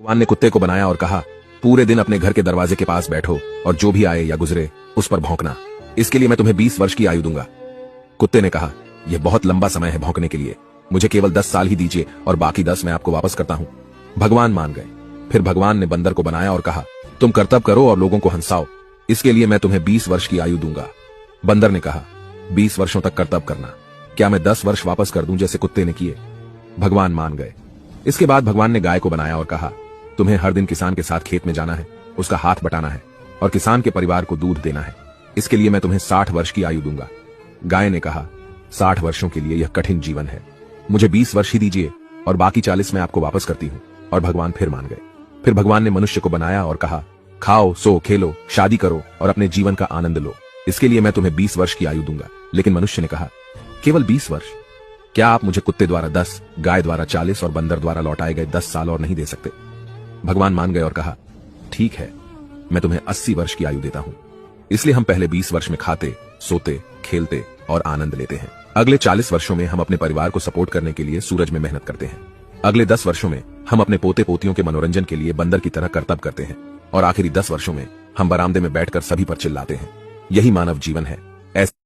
भगवान ने कुत्ते को बनाया और कहा, पूरे दिन अपने घर के दरवाजे के पास बैठो और जो भी आए या गुजरे उस पर भौंकना। इसके लिए मैं तुम्हें 20 वर्ष की आयु दूंगा। कुत्ते ने कहा, यह बहुत लंबा समय है भौंकने के लिए, मुझे केवल 10 साल ही दीजिए और बाकी 10 मैं आपको वापस करता हूं। भगवान मान गए। फिर भगवान ने बंदर को बनाया और कहा, तुम करतब करो और लोगों को हंसाओ, इसके लिए मैं तुम्हें 20 वर्ष की आयु दूंगा। बंदर ने कहा, 20 वर्षों तक करतब करना, क्या मैं 10 वर्ष वापस कर दूं जैसे कुत्ते ने किए? भगवान मान गए। इसके बाद भगवान ने गाय को बनाया और कहा, तुम्हें हर दिन किसान के साथ खेत में जाना है, उसका हाथ बटाना है और किसान के परिवार को दूध देना है। इसके लिए मैं तुम्हें 60 वर्ष की आयु दूंगा। गाय ने कहा, 60 वर्षों के लिए यह कठिन जीवन है, मुझे 20 वर्ष ही दीजिए और बाकी 40 मैं आपको वापस करती हूं। और भगवान फिर मान गए। फिर भगवान ने मनुष्य को बनाया और कहा, खाओ, सो, खेलो, शादी करो और अपने जीवन का आनंद लो, इसके लिए मैं तुम्हें 20 वर्ष की आयु दूंगा। लेकिन मनुष्य ने कहा, केवल 20 वर्ष? क्या आप मुझे कुत्ते द्वारा 10, गाय द्वारा 40 और बंदर द्वारा लौटाए गए 10 साल और नहीं दे सकते? भगवान मान गए और कहा, ठीक है, मैं तुम्हें 80 वर्ष की आयु देता हूं। इसलिए हम पहले 20 वर्ष में खाते, सोते, खेलते और आनंद लेते हैं। अगले 40 वर्षों में हम अपने परिवार को सपोर्ट करने के लिए सूरज में मेहनत करते हैं। अगले 10 वर्षों में हम अपने पोते पोतियों के मनोरंजन के लिए बंदर की तरह करतब करते हैं और आखिरी 10 वर्षों में हम बरामदे में बैठकर सभी पर चिल्लाते हैं। यही मानव जीवन है।